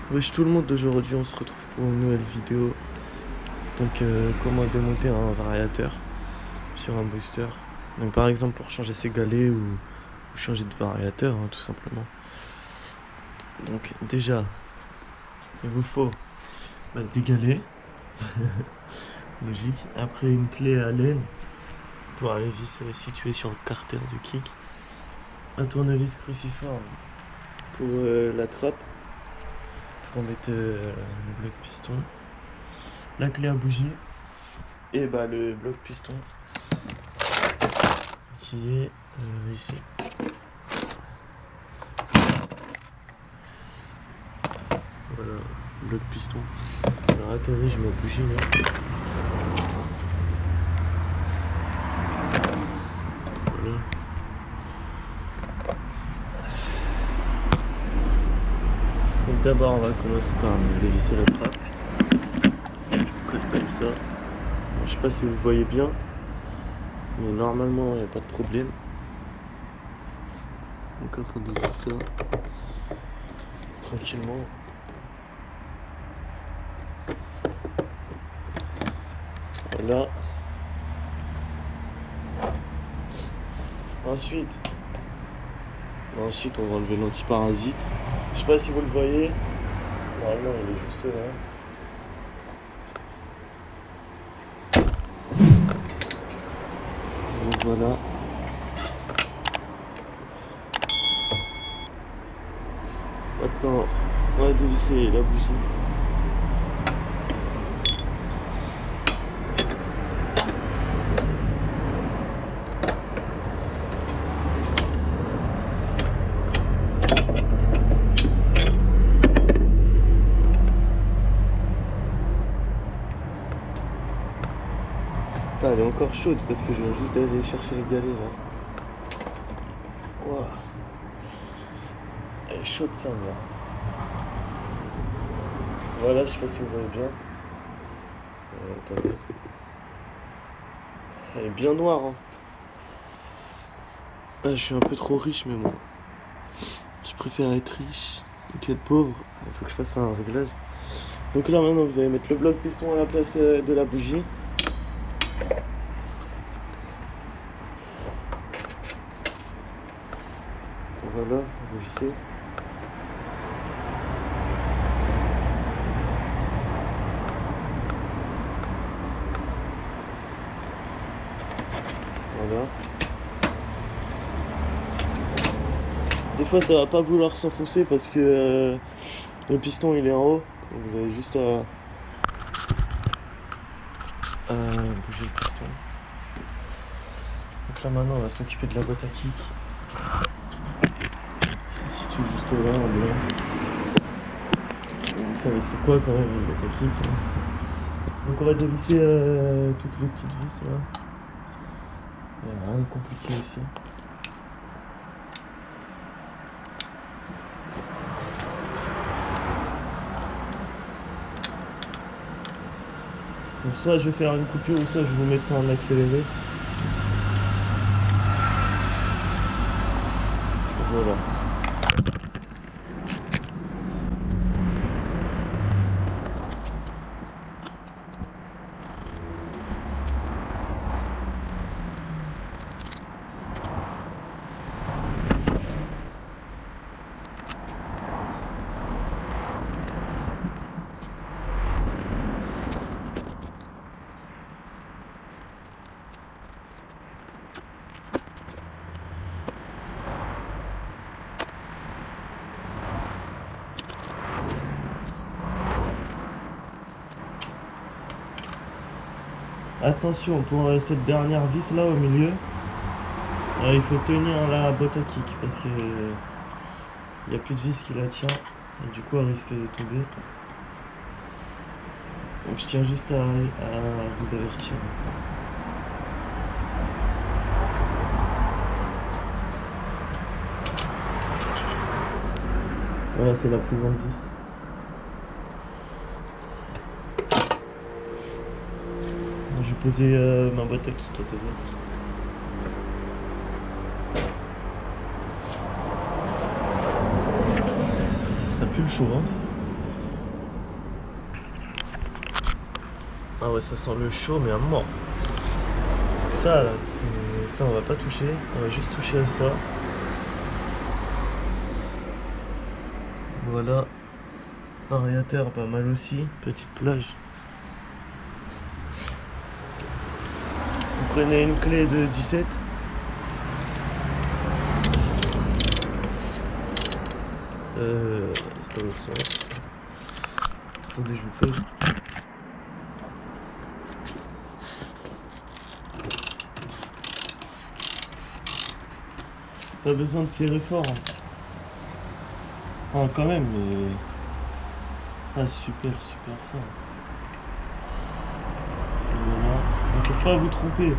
Wesh tout le monde, aujourd'hui on se retrouve pour une nouvelle vidéo. Donc comment démonter un variateur sur un booster. Donc par exemple pour changer ses galets ou changer de variateur hein, tout simplement. Donc déjà il vous faut des galets. Logique. Après une clé à laine pour un vis situé sur le carter du kick. Un tournevis cruciforme pour la trappe. Pour mettre le bloc piston. La clé à bougie. Et le bloc piston qui est ici. Voilà, bloc piston. Alors attendez, je mets la bougie là. Voilà. Donc d'abord on va commencer par dévisser la trappe. Je colle comme ça. Je sais pas si vous le voyez bien, mais normalement il n'y a pas de problème. Donc quand on dévisse ça tranquillement. Voilà. Ensuite on va enlever l'antiparasite. Je sais pas si vous le voyez. Normalement il est juste là. Donc voilà. Maintenant on va dévisser la bougie. Putain, elle est encore chaude parce que je viens juste d'aller chercher les galets là. Wow. Elle est chaude ça là. Voilà, je sais pas si vous voyez bien. Attendez. Elle est bien noire hein. Ah, je suis un peu trop riche mais bon. Je préfère être riche qu'être pauvre. Il faut que je fasse un réglage. Donc là maintenant vous allez mettre le bloc piston à la place de la bougie. Voilà, vous vissez. Voilà. Des fois ça va pas vouloir s'enfoncer parce que le piston il est en haut. Donc vous avez juste à bouger le piston. Donc là maintenant on va s'occuper de la boîte à kick. Se situe juste là en blanc. Vous savez c'est quoi quand même une boîte à kick hein. Donc on va dévisser toutes les petites vis là. Il n'y a rien de compliqué ici. Donc soit je vais faire une coupure ou soit je vais vous mettre ça en accéléré. Voilà. Attention pour cette dernière vis là au milieu, il faut tenir la boîte à kick parce que il n'y a plus de vis qui la tient et du coup elle risque de tomber. Donc je tiens juste à vous avertir. Voilà, c'est la plus grande vis. Je vais poser ma boîte à kick, attendez. Ça pue le chaud, hein. Ah ouais, ça sent le chaud, mais à mort. Donc ça, là, ça, on va pas toucher. On va juste toucher à ça. Voilà. Variateur, pas mal aussi. Petite plage. Vous prenez une clé de 17. C'est dans l'autre sens. Attendez, je vous pose. Pas besoin de serrer fort. Hein. Enfin, quand même, mais pas super fort. Voilà. Donc, pour pas vous tromper,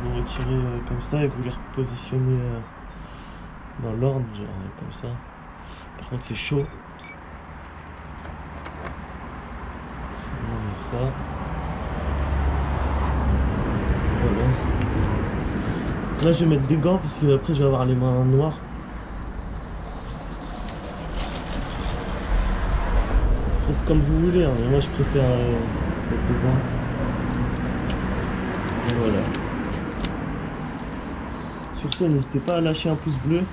vous retirez comme ça et vous les repositionnez dans l'ordre, genre comme ça. Par contre, c'est chaud. On met ça. Voilà. Là, je vais mettre des gants parce que après, je vais avoir les mains noires. Après, c'est comme vous voulez, hein, mais moi, je préfère mettre des gants. Et voilà. Sur ce, n'hésitez pas à lâcher un pouce bleu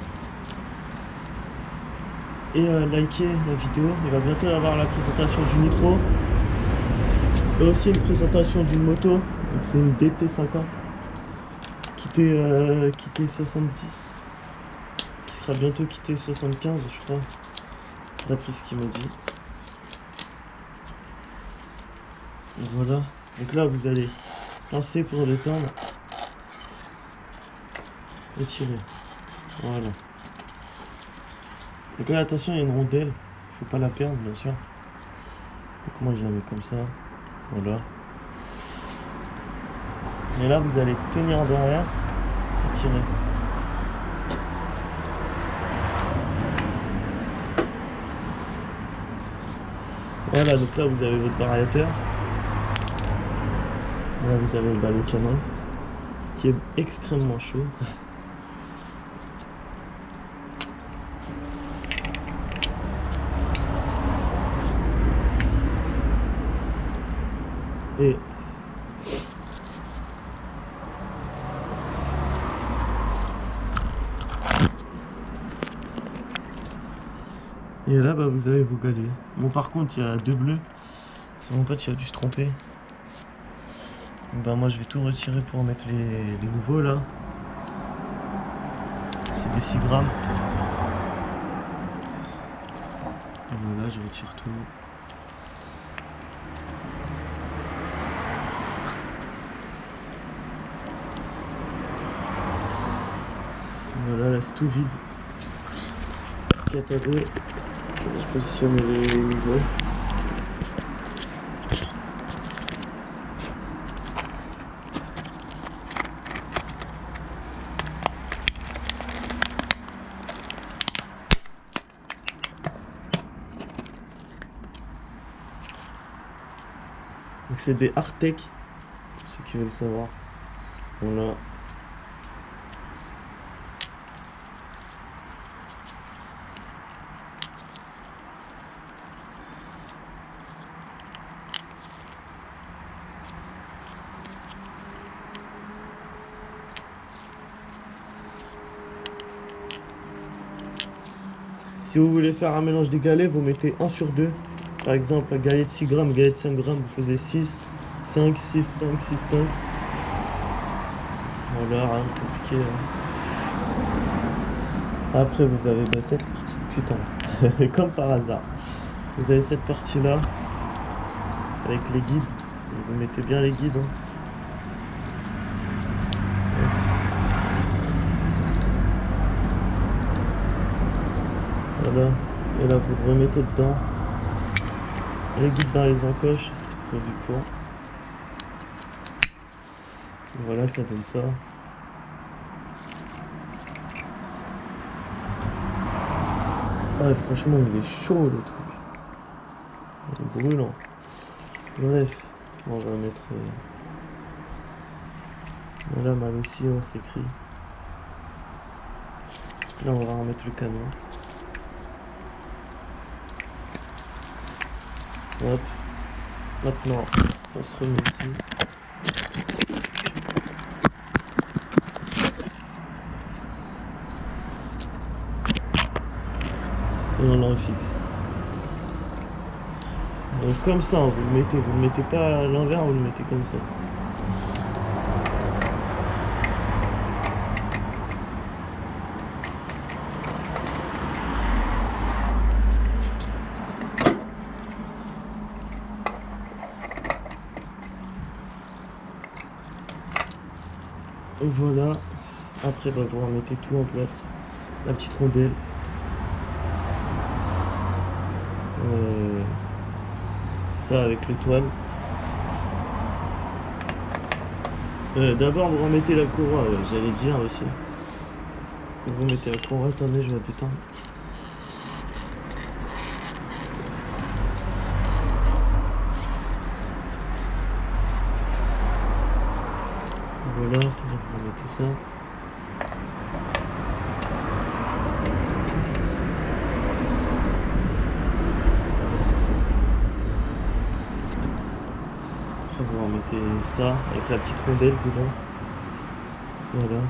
et liker la vidéo. Il va bientôt y avoir la présentation du Nitro et aussi une présentation d'une moto. Donc c'est une DT50 quittée 70 qui sera bientôt quittée 75, je crois, d'après ce qu'il m'a dit. Donc voilà. Donc là vous allez pincer pour détendre et tirer. Voilà. Donc là attention, il y a une rondelle, il faut pas la perdre bien sûr. Donc moi je la mets comme ça. Voilà. Et là vous allez tenir derrière et tirer. Voilà, donc là vous avez votre variateur. Là vous avez le canon qui est extrêmement chaud. Et là bah vous avez vos galets. Bon par contre il y a deux bleus. C'est mon pote qui a dû se tromper. Donc bah moi je vais tout retirer pour mettre les nouveaux là. C'est des 6 grammes. Et voilà, je retire tout. Voilà, là c'est tout vide. 4 à 2. Je positionne les niveaux. Donc c'est des Artec, pour ceux qui veulent savoir. Voilà. Si vous voulez faire un mélange des galets, vous mettez 1 sur 2. Par exemple, un galet de 6 grammes, un galet de 5 grammes, vous faisiez 6, 5, 6, 5, 6, 5. Voilà, rien de compliqué. Hein. Après, vous avez cette partie. Putain, comme par hasard. Vous avez cette partie-là, avec les guides. Vous mettez bien les guides. Hein. Voilà, et là vous remettez dedans les guides dans les encoches, c'est prévu pour. Voilà, ça donne ça. Ah, franchement, il est chaud le truc. Il est brûlant. Bref, on va mettre. Voilà, mal aussi, on s'écrit. Là, on va remettre le canon. Hop. Maintenant, On se remet ici. Et on le refixe. Donc comme ça, vous le mettez pas à l'envers, vous le mettez comme ça. Et voilà. Après, bah, vous remettez tout en place. La petite rondelle. Ça avec l'étoile. D'abord vous remettez la courroie, j'allais dire aussi. Vous mettez la courroie, attendez, je vais la détendre. Voilà, vous remettez ça. Après vous remettez ça avec la petite rondelle dedans. Voilà.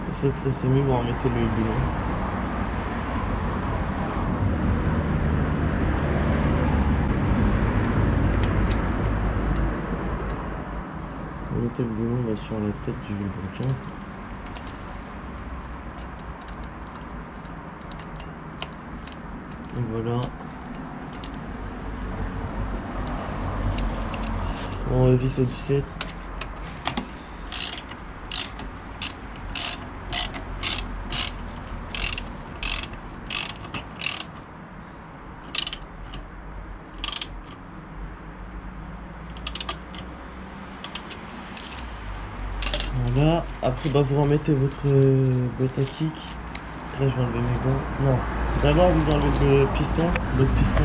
Une fois que ça c'est mis, vous remettez le boulon. Vous mettez le boulon là, sur la tête du bouquin. Et voilà. On vis au 17. Voilà. Après bah vous remettez votre boîte à kick. Là je vais enlever mes gants. Non. D'abord vous enlevez le piston, l'autre piston.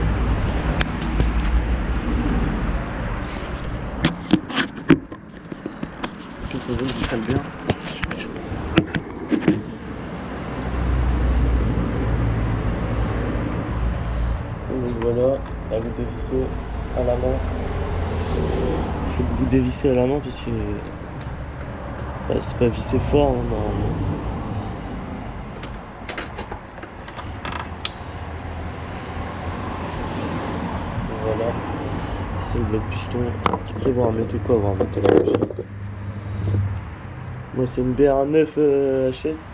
Que ça va, je cale bien. Donc voilà, là vous dévissez à la main. Il faut que vous dévissez à la main parce que bah, c'est pas vissé fort hein, normalement. Voilà, c'est le bloc piston. Après vous remettez quoi? Vous remettez la bougie. Moi c'est une BR9 HS.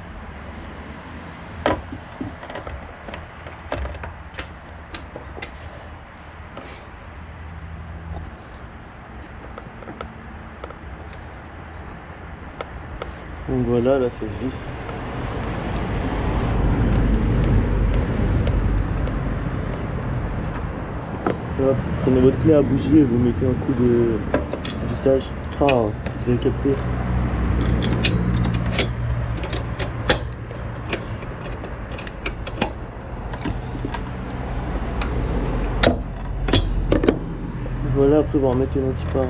Donc voilà, là ça se visse. Voilà, vous prenez votre clé à bougie et vous mettez un coup de vissage. Enfin, vous avez capté. Voilà, après vous remettez l'antipara.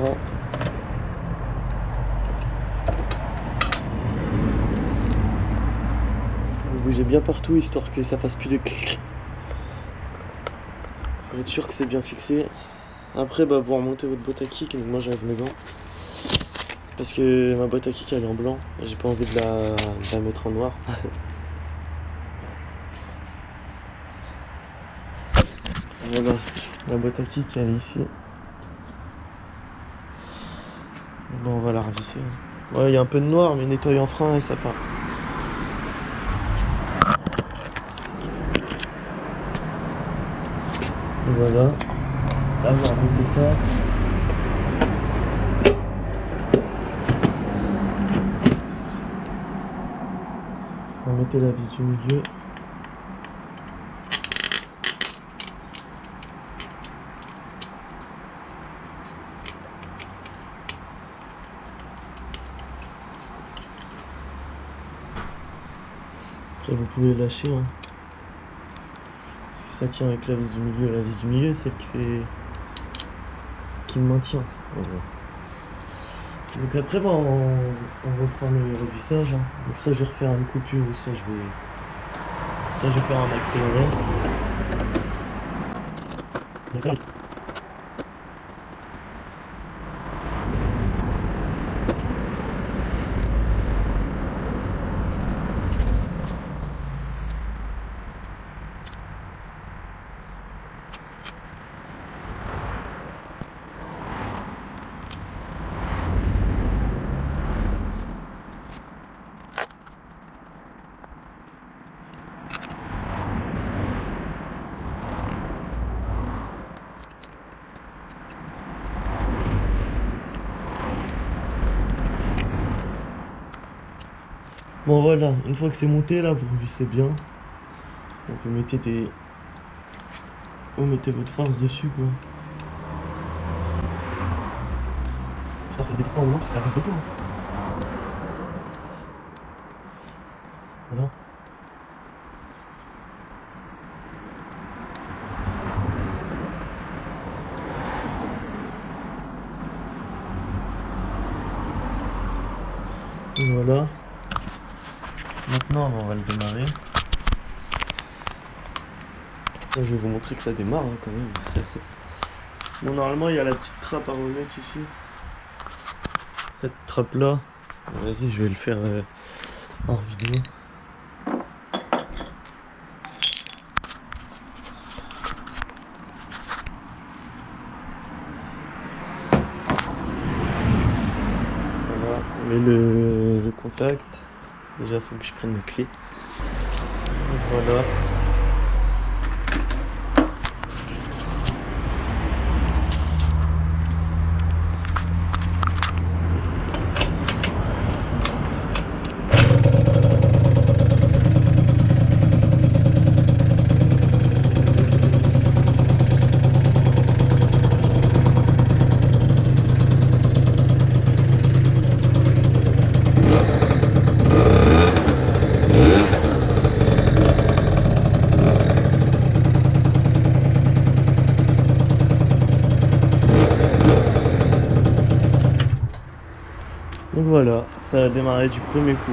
Vous bougez bien partout histoire que ça fasse plus de clic. Pour être sûr que c'est bien fixé. Après bah vous remontez votre boîte à kick. Donc moi j'enlève mes gants. Parce que ma boîte à kick elle est en blanc. Et j'ai pas envie de la mettre en noir. Voilà, la boîte à kick elle est ici. Bon on va la revisser. Ouais il y a un peu de noir mais nettoyer en frein et ça part. Voilà. Là vous remettez ça. Vous remettez la vis du milieu. Après vous pouvez lâcher hein. Parce que ça tient avec la vis du milieu. La vis du milieu c'est celle qui me maintient. Voilà. Donc après bah, on reprend le revissage hein. Donc ça je vais refaire une coupure ou ça je vais Ça, je vais faire en accéléré. D'accord. Bon voilà, une fois que c'est monté là, vous revissez bien. Donc vous mettez votre force dessus quoi. J'espère que ça se dévisse pas au moment parce que ça fait beaucoup. Voilà. Et voilà. Maintenant on va le démarrer. Ça je vais vous montrer que ça démarre hein, quand même. Bon normalement il y a la petite trappe à remettre ici. Cette trappe là. Vas-y je vais le faire en vidéo. Voilà, on met le contact. Déjà faut que je prenne mes clés. Donc, voilà. Donc voilà, ça a démarré du premier coup.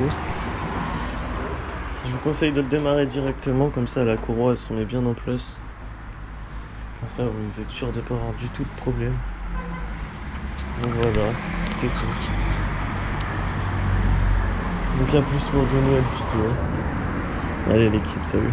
Je vous conseille de le démarrer directement, comme ça la courroie elle se remet bien en place. Comme ça vous êtes sûr de ne pas avoir du tout de problème. Donc voilà, c'était tout. Donc à plus pour de nouvelles vidéos. Allez l'équipe, salut.